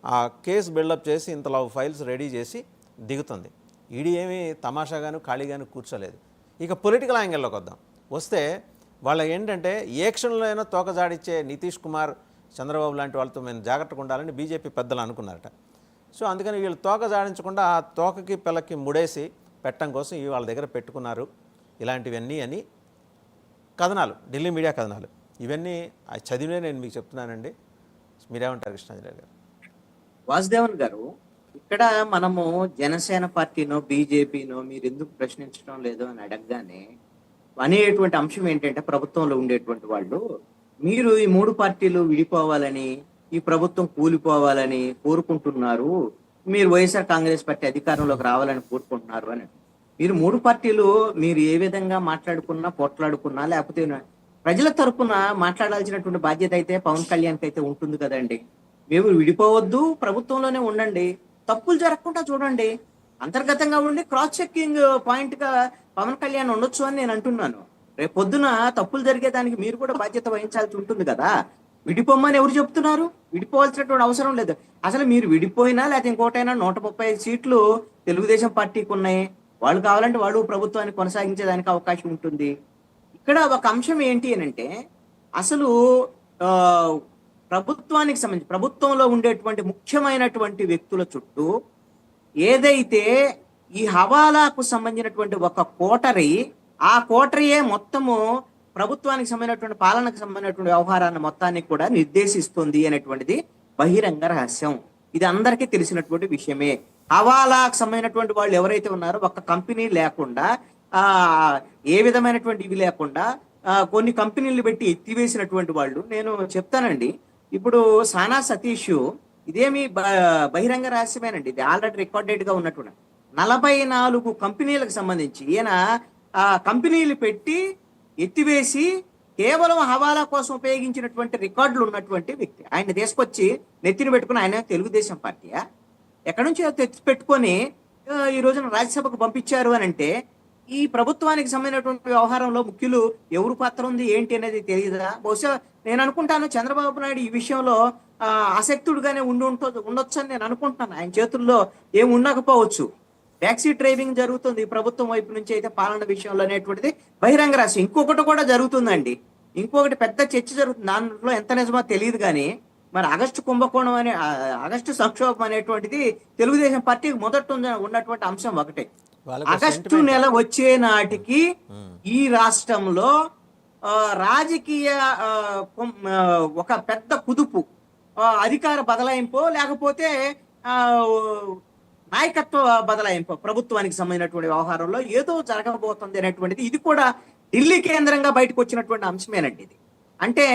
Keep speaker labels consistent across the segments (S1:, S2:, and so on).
S1: ఆ case buildup చేసి ఇంతలో ఫైల్స్ రెడీ చేసి దిగుతుంది. ఈడీ ఏమీ తమాషాగాను ఖాళీగాను కూర్చోలేదు. ఇక పొలిటికల్ యాంగిల్లోకి వస్తే వాళ్ళ ఏంటంటే ఏ క్షణంలో అయినా తోక జాడిచ్చే నితీష్ కుమార్, చంద్రబాబు లాంటి వాళ్ళతో మేము జాగ్రత్తగా ఉండాలని బీజేపీ పెద్దలు అనుకున్నారట. సో అందుకని వీళ్ళు తోక జాడించకుండా ఆ తోకకి పిల్లకి ముడేసి పెట్టడం కోసం వాళ్ళ దగ్గర పెట్టుకున్నారు ఇలాంటివన్నీ అని కథనాలు, ఢిల్లీ మీడియా కథనాలు. ఇవన్నీ చదివినే నేను మీకు చెప్తున్నానండి. మీరేమంటారు కృష్ణాంజలి గారు?
S2: వాసుదేవన్ గారు, ఇక్కడ మనము జనసేన పార్టీనో బీజేపీనో మీరు ఎందుకు ప్రశ్నించడం లేదు అని అడగగానే అనేటువంటి అంశం ఏంటంటే, ప్రభుత్వంలో ఉండేటువంటి వాళ్ళు మీరు ఈ మూడు పార్టీలు విడిపోవాలని, ఈ ప్రభుత్వం కూలిపోవాలని కోరుకుంటున్నారు, మీరు వైఎస్ఆర్ కాంగ్రెస్ పార్టీ అధికారంలోకి రావాలని కోరుకుంటున్నారు అని. మీరు మూడు పార్టీలు మీరు ఏ విధంగా మాట్లాడుకున్నా, పోట్లాడుకున్నా, లేకపోతే ప్రజల తరపున మాట్లాడాల్సినటువంటి బాధ్యత అయితే పవన్ కళ్యాణ్కి అయితే ఉంటుంది కదండి. మేము విడిపోవద్దు, ప్రభుత్వంలోనే ఉండండి, తప్పులు జరగకుండా చూడండి, అంతర్గతంగా ఉండి క్రాస్ చెక్కింగ్ పాయింట్ గా పవన్ కళ్యాణ్ ఉండొచ్చు అని నేను అంటున్నాను. రేపు పొద్దున తప్పులు జరిగేదానికి మీరు కూడా బాధ్యత వహించాల్సి ఉంటుంది కదా. విడిపోమ్మని ఎవరు చెప్తున్నారు? విడిపోవాల్సినటువంటి అవసరం లేదు. అసలు మీరు విడిపోయినా లేకపోతే ఇంకోటైనా 135 సీట్లు తెలుగుదేశం పార్టీకి ఉన్నాయి. వాళ్ళు కావాలంటే వాళ్ళు ప్రభుత్వాన్ని కొనసాగించేదానికి అవకాశం ఉంటుంది. ఇక్కడ ఒక అంశం ఏంటి అని అంటే, అసలు ప్రభుత్వానికి సంబంధించి ప్రభుత్వంలో ఉండేటువంటి ముఖ్యమైనటువంటి వ్యక్తుల చుట్టూ ఏదైతే ఈ హవాలాకు సంబంధించినటువంటి ఒక కోటరీ, ఆ కోటరీయే మొత్తము ప్రభుత్వానికి సంబంధించినటువంటి పాలనకు సంబంధించినటువంటి వ్యవహారాన్ని మొత్తాన్ని కూడా నిర్దేశిస్తుంది అనేటువంటిది బహిరంగ రహస్యం. ఇది అందరికీ తెలిసినటువంటి విషయమే. హవాలాకు సంబంధించినటువంటి వాళ్ళు ఎవరైతే ఉన్నారో, ఒక కంపెనీ లేకుండా ఏ విధమైనటువంటి ఇవి లేకుండా కొన్ని కంపెనీలు పెట్టి ఎత్తివేసినటువంటి వాళ్ళు. నేను చెప్తానండి, ఇప్పుడు సానా సతీష్ ఇదేమి బహిరంగ రహస్యమేనండి, ఇది ఆల్రెడీ రికార్డెడ్ గా ఉన్నటువంటి 44 కంపెనీలకు సంబంధించి ఈయన కంపెనీలు పెట్టి ఎత్తివేసి కేవలం హవాలా కోసం ఉపయోగించినటువంటి రికార్డులు ఉన్నటువంటి వ్యక్తి. ఆయన తీసుకొచ్చి నెత్తిన పెట్టుకుని, ఆయన తెలుగుదేశం పార్టీయా ఎక్కడి నుంచి తెచ్చి పెట్టుకొని ఈ రోజున రాజ్యసభకు పంపించారు అని అంటే, ఈ ప్రభుత్వానికి సంబంధించినటువంటి వ్యవహారంలో ముఖ్యులు ఎవరు పాత్ర ఉంది ఏంటి అనేది తెలియదా? బహుశా నేను అనుకుంటాను చంద్రబాబు నాయుడు ఈ విషయంలో ఆసక్తుడుగానే ఉండొచ్చు అని నేను అనుకుంటున్నాను. ఆయన చేతుల్లో ఏం ఉండకపోవచ్చు. ట్యాక్సీ డ్రైవింగ్ జరుగుతుంది ప్రభుత్వం వైపు నుంచి అయితే పాలన విషయంలో అనేటువంటిది బహిరంగ రహస్యం. ఇంకొకటి కూడా జరుగుతుందండి, ఇంకొకటి పెద్ద చర్చ జరుగుతుంది. దాంట్లో ఎంత నిజమో తెలియదు కానీ, మరి ఆగస్టు కుంభకోణం అనే ఆగస్టు సంక్షోభం అనేటువంటిది తెలుగుదేశం పార్టీకి మొదట ఉన్నటువంటి అంశం ఒకటే. ఆగస్టు నెల వచ్చే నాటికి ఈ రాష్ట్రంలో రాజకీయ ఒక పెద్ద కుదుపు, అధికార బదలాయింపో లేకపోతే నాయకత్వ బదలాయింపు ప్రభుత్వానికి సంబంధించినటువంటి వ్యవహారంలో ఏదో జరగబోతుంది అనేటువంటిది, ఇది కూడా ఢిల్లీ కేంద్రంగా బయటకు వచ్చినటువంటి అంశమేనండి. ఇది అంటే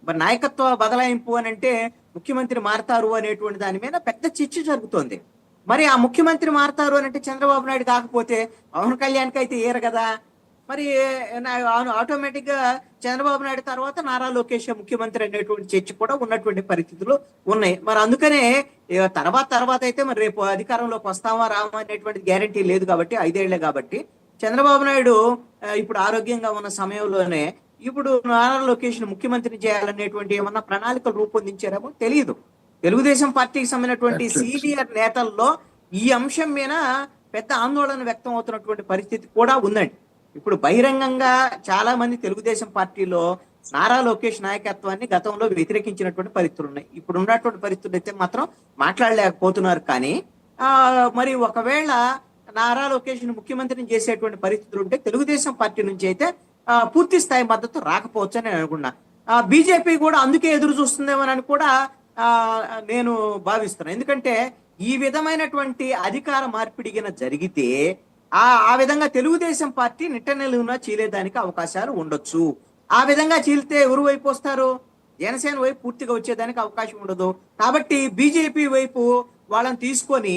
S2: మరి నాయకత్వ బదలాయింపు అని అంటే ముఖ్యమంత్రి మారతారు అనేటువంటి దాని మీద పెద్ద చర్చ జరుగుతోంది. మరి ఆ ముఖ్యమంత్రి మారతారు అని అంటే చంద్రబాబు నాయుడు కాకపోతే పవన్ కళ్యాణ్కి అయితే ఏరు కదా. మరి ఆటోమేటిక్ గా చంద్రబాబు నాయుడు తర్వాత నారా లోకేష్ ముఖ్యమంత్రి అనేటువంటి చర్చ కూడా ఉన్నటువంటి పరిస్థితులు ఉన్నాయి. మరి అందుకనే తర్వాత అయితే మరి రేపు అధికారంలోకి వస్తామా రామా అనేటువంటి గ్యారంటీ లేదు కాబట్టి, 5 ఏళ్లే కాబట్టి, చంద్రబాబు నాయుడు ఇప్పుడు ఆరోగ్యంగా ఉన్న సమయంలోనే ఇప్పుడు నారా లోకేష్ ముఖ్యమంత్రిని చేయాలనేటువంటి ఏమన్నా ప్రణాళికలు రూపొందించారేమో తెలియదు. తెలుగుదేశం పార్టీకి సంబంధించినటువంటి సీనియర్ నేతల్లో ఈ అంశం మీద పెద్ద ఆందోళన వ్యక్తం అవుతున్నటువంటి పరిస్థితి కూడా ఉందండి. ఇప్పుడు బహిరంగంగా చాలా మంది తెలుగుదేశం పార్టీలో నారా లోకేష్ నాయకత్వాన్ని గతంలో వ్యతిరేకించినటువంటి పరిస్థితులు ఉన్నాయి. ఇప్పుడు ఉన్నటువంటి పరిస్థితులు అయితే మాత్రం మాట్లాడలేకపోతున్నారు. కానీ మరి ఒకవేళ నారా లోకేష్ ముఖ్యమంత్రిని చేసేటువంటి పరిస్థితులు ఉంటే తెలుగుదేశం పార్టీ నుంచి అయితే పూర్తి స్థాయి మద్దతు రాకపోవచ్చు అని నేను అనుకున్నా. బీజేపీ కూడా అందుకే ఎదురు చూస్తుందేమోనని కూడా నేను భావిస్తున్నాను. ఎందుకంటే ఈ విధమైనటువంటి అధికార మార్పిడిగిన జరిగితే ఆ విధంగా తెలుగుదేశం పార్టీ నిట్టనిలువునా చీలేదానికి అవకాశాలు ఉండొచ్చు. ఆ విధంగా చీలితే ఎవరు వైపు వస్తారు? జనసేన వైపు పూర్తిగా వచ్చేదానికి అవకాశం ఉండదు. కాబట్టి బీజేపీ వైపు వాళ్ళని తీసుకొని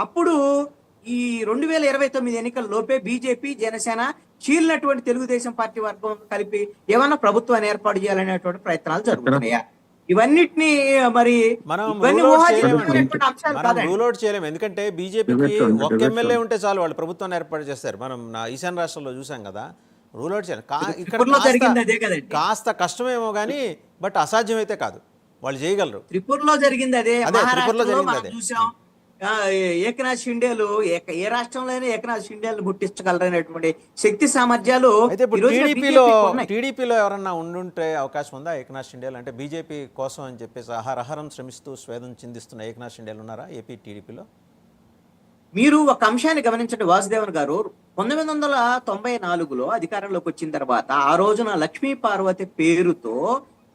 S2: అప్పుడు ఈ 2029 ఎన్నికల లోపే బీజేపీ జనసేన చీలినటువంటి తెలుగుదేశం పార్టీ వర్గం కలిపి ఏమన్నా ప్రభుత్వాన్ని ఏర్పాటు చేయాలనేటువంటి ప్రయత్నాలు జరుగుతున్నాయా? ఇవన్నిటిని మరి
S1: రూల్ అవుట్ చేయలేము. ఎందుకంటే బీజేపీకి ఒక్క ఎమ్మెల్యే ఉంటే చాలు, వాళ్ళు ప్రభుత్వాన్ని ఏర్పాటు చేస్తారు. మనం ఈశాన్య రాష్ట్రంలో చూసాం కదా, రూల్ అవుట్ చేయలేం. ఇక్కడ కాస్త కష్టమేమో కానీ బట్ అసాధ్యం అయితే కాదు. వాళ్ళు చేయగలరు.
S2: త్రిపురలో జరిగింది అదే,
S1: అదే త్రిపురలో
S2: మహారాష్ట్రలో
S1: జరిగింది
S2: మనం
S1: అదే.
S2: చూసాం. ఏకనాథ్ షిండేలు ఏ రాష్ట్రంలోనే ఏకనాథ్ షిండేలు గుర్తించగలరు అనేటువంటి శక్తి సామర్థ్యాలు
S1: అయితే ఇప్పుడు
S2: ఈ రోజున
S1: టీడీపీలో
S2: బీజేపీకి ఉన్నాయి.
S1: టీడీపీలో ఎవరన్నా ఉండుంటే అవకాశం ఉందా ఏకనాథ్ షిండేలు? అంటే బీజేపీ కోసం అని చెప్పేసి అహరహరం శ్రమిస్తూ స్వేదం చిందిస్తున్న ఏకనాథ్ షిండేలు ఉన్నారా ఏపీ టీడీపీలో?
S2: మీరు ఒక అంశాన్ని గమనించండి వాసుదేవన్ గారు, 1994లో అధికారంలోకి వచ్చిన తర్వాత ఆ రోజున లక్ష్మీ పార్వతి పేరుతో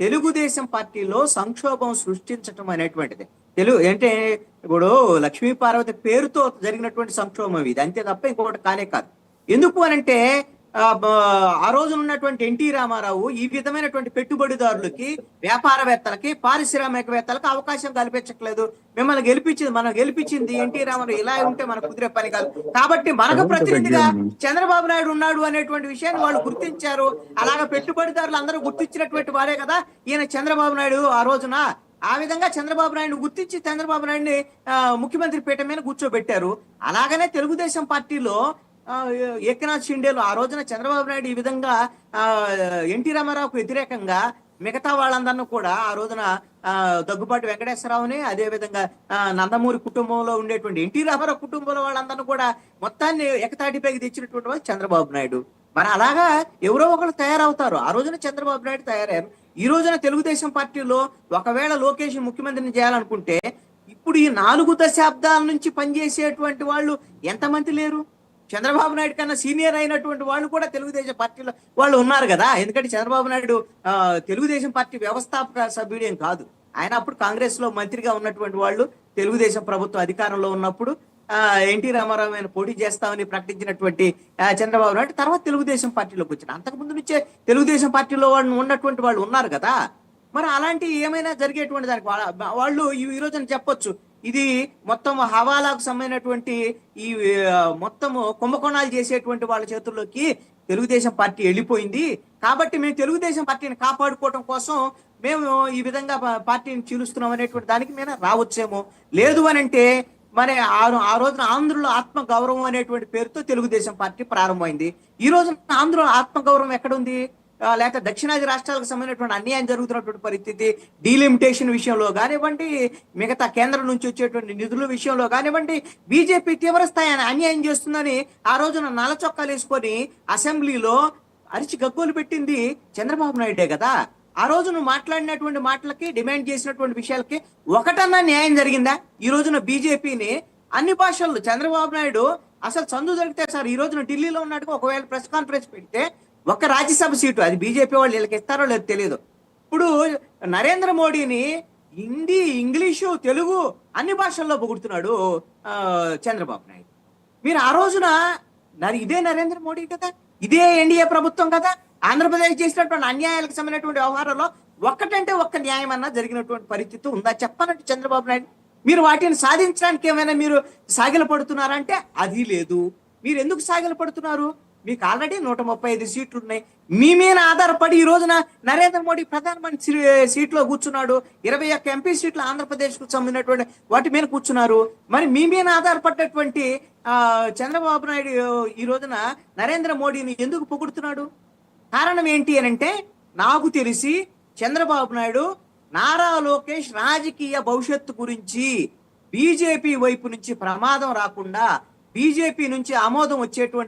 S2: తెలుగుదేశం పార్టీలో సంక్షోభం సృష్టించటం అనేటువంటిది అంటే ఇప్పుడు లక్ష్మీ పార్వతి పేరుతో జరిగినటువంటి సంక్షోభం ఇది, అంతే తప్ప ఇంకొకటి కానే కాదు. ఎందుకు అనంటే ఆ రోజున ఉన్నటువంటి ఎన్టీ రామారావు ఈ విధమైనటువంటి పెట్టుబడిదారులకి, వ్యాపారవేత్తలకి, పారిశ్రామికవేత్తలకు అవకాశం కల్పించట్లేదు. మనం గెలిపించింది ఎన్టీ రామారావు, ఇలా ఉంటే మనకు కుదిరే పని కాదు. కాబట్టి మనకు ప్రతినిధిగా చంద్రబాబు నాయుడు ఉన్నాడు అనేటువంటి విషయాన్ని వాళ్ళు గుర్తించారు. అలాగా పెట్టుబడిదారులు అందరూ గుర్తించినటువంటి వారే కదా ఈయన చంద్రబాబు నాయుడు. ఆ రోజున ఆ విధంగా చంద్రబాబు నాయుడు గుర్తించి చంద్రబాబు నాయుడిని ముఖ్యమంత్రి పీఠం మీద కూర్చోబెట్టారు. అలాగనే తెలుగుదేశం పార్టీలో ఏకనాథ్ షిండేలు ఆ రోజున చంద్రబాబు నాయుడు ఈ విధంగా ఎన్టీ రామారావుకు వ్యతిరేకంగా మిగతా వాళ్ళందరినీ కూడా ఆ రోజున దగ్గుబాటి వెంకటేశ్వరరావుని, అదే విధంగా నందమూరి కుటుంబంలో ఉండేటువంటి ఎన్టీ రామారావు కుటుంబంలో వాళ్ళందరినీ కూడా మొత్తాన్ని ఏకతాటిపైకి తెచ్చినటువంటి వాళ్ళు చంద్రబాబు నాయుడు. మరి అలాగా ఎవరో ఒకరు తయారవుతారు. ఆ రోజున చంద్రబాబు నాయుడు తయారయ్యారు. ఈ రోజున తెలుగుదేశం పార్టీలో ఒకవేళ లోకేష్ ముఖ్యమంత్రిని చేయాలనుకుంటే ఇప్పుడు ఈ 4 దశాబ్దాల నుంచి పనిచేసేటువంటి వాళ్ళు ఎంతమంది లేరు? చంద్రబాబు నాయుడు కన్నా సీనియర్ అయినటువంటి వాళ్ళు కూడా తెలుగుదేశం పార్టీలో వాళ్ళు ఉన్నారు కదా. ఎందుకంటే చంద్రబాబు నాయుడు తెలుగుదేశం పార్టీ వ్యవస్థాపక సభ్యుడేం కాదు. ఆయన అప్పుడు కాంగ్రెస్ లో మంత్రిగా ఉన్నటువంటి వాళ్ళు, తెలుగుదేశం ప్రభుత్వం అధికారంలో ఉన్నప్పుడు ఎన్టీ రామారావు ఆయన పోటీ చేస్తామని ప్రకటించినటువంటి చంద్రబాబు నాయుడు తర్వాత తెలుగుదేశం పార్టీలోకి వచ్చిన. అంతకుముందు నుంచే తెలుగుదేశం పార్టీలో వాళ్ళు ఉన్నటువంటి వాళ్ళు ఉన్నారు కదా. మరి అలాంటి ఏమైనా జరిగేటువంటి దానికి వాళ్ళు ఈ రోజున చెప్పొచ్చు, ఇది మొత్తం హవాలాకు సంబంధించినటువంటి ఈ మొత్తము కుంభకోణాలు చేసేటువంటి వాళ్ళ చేతుల్లోకి తెలుగుదేశం పార్టీ వెళ్ళిపోయింది. కాబట్టి మేము తెలుగుదేశం పార్టీని కాపాడుకోవడం కోసం మేము ఈ విధంగా పార్టీని చీలుస్తున్నాం అనేటువంటి దానికి మేము రావచ్చేమో. లేదు అని అంటే మరి ఆ రోజున ఆంధ్రుల ఆత్మ గౌరవం అనేటువంటి పేరుతో తెలుగుదేశం పార్టీ ప్రారంభమైంది. ఈ రోజున ఆంధ్రుల ఆత్మ గౌరవం ఎక్కడుంది? లేకపోతే దక్షిణాది రాష్ట్రాలకు సంబంధించినటువంటి అన్యాయం జరుగుతున్నటువంటి పరిస్థితి, డీలిమిటేషన్ విషయంలో కానివ్వండి, మిగతా కేంద్రం నుంచి వచ్చేటువంటి నిధుల విషయంలో కానివ్వండి, బీజేపీ తీవ్రస్థాయి అన్యాయం చేస్తుందని ఆ రోజున నల్ల చొక్కాలు వేసుకొని అసెంబ్లీలో అరిచి గగ్గోలు పెట్టింది చంద్రబాబు నాయుడే కదా. ఆ రోజు నువ్వు మాట్లాడినటువంటి మాటలకి, డిమాండ్ చేసినటువంటి విషయాలకి ఒకటన్నా న్యాయం జరిగిందా? ఈ రోజున బీజేపీని అన్ని భాషల్లో చంద్రబాబు నాయుడు అసలు సందు దొరికితే సార్ ఈ రోజున ఢిల్లీలో ఉన్నట్టుగా ఒకవేళ ప్రెస్ కాన్ఫరెన్స్ పెడితే ఒక్క రాజ్యసభ సీటు అది బీజేపీ వాళ్ళు వీళ్ళకి ఇస్తారో లేదో తెలియదు. ఇప్పుడు నరేంద్ర మోడీని హిందీ, ఇంగ్లీషు, తెలుగు అన్ని భాషల్లో పొగుడుతున్నాడు చంద్రబాబు నాయుడు. మీరు ఆ రోజున ఇదే నరేంద్ర మోడీ కదా, ఇదే ఎన్డీఏ ప్రభుత్వం కదా. ఆంధ్రప్రదేశ్ చేసినటువంటి అన్యాయాలకు సంబంధించినటువంటి వ్యవహారంలో ఒక్కటంటే ఒక్క న్యాయం అన్నా జరిగినటువంటి పరిస్థితి ఉందా చెప్పాలంటే చంద్రబాబు నాయుడు? మీరు వాటిని సాధించడానికి ఏమైనా మీరు సాగిల పడుతున్నారంటే అది లేదు. మీరు ఎందుకు సాగిల పడుతున్నారు? మీకు ఆల్రెడీ 135 సీట్లు ఉన్నాయి. మీ మీద ఆధారపడి ఈ రోజున నరేంద్ర మోడీ ప్రధానమంత్రి సీట్లో కూర్చున్నాడు. 21 ఎంపీ సీట్లు ఆంధ్రప్రదేశ్కు సంబంధించినటువంటి వాటి మీద కూర్చున్నారు. మరి మీ మీద ఆధారపడినటువంటి చంద్రబాబు నాయుడు ఈ రోజున నరేంద్ర మోడీని ఎందుకు పొగుడుతున్నాడు? కారణం ఏంటి అని అంటే, నాకు తెలిసి చంద్రబాబు నాయుడు నారా లోకేష్ రాజకీయ భవిష్యత్తు గురించి బీజేపీ వైపు నుంచి ప్రమాదం రాకుండా, బీజేపీ నుంచి ఆమోదం వచ్చేటువంటి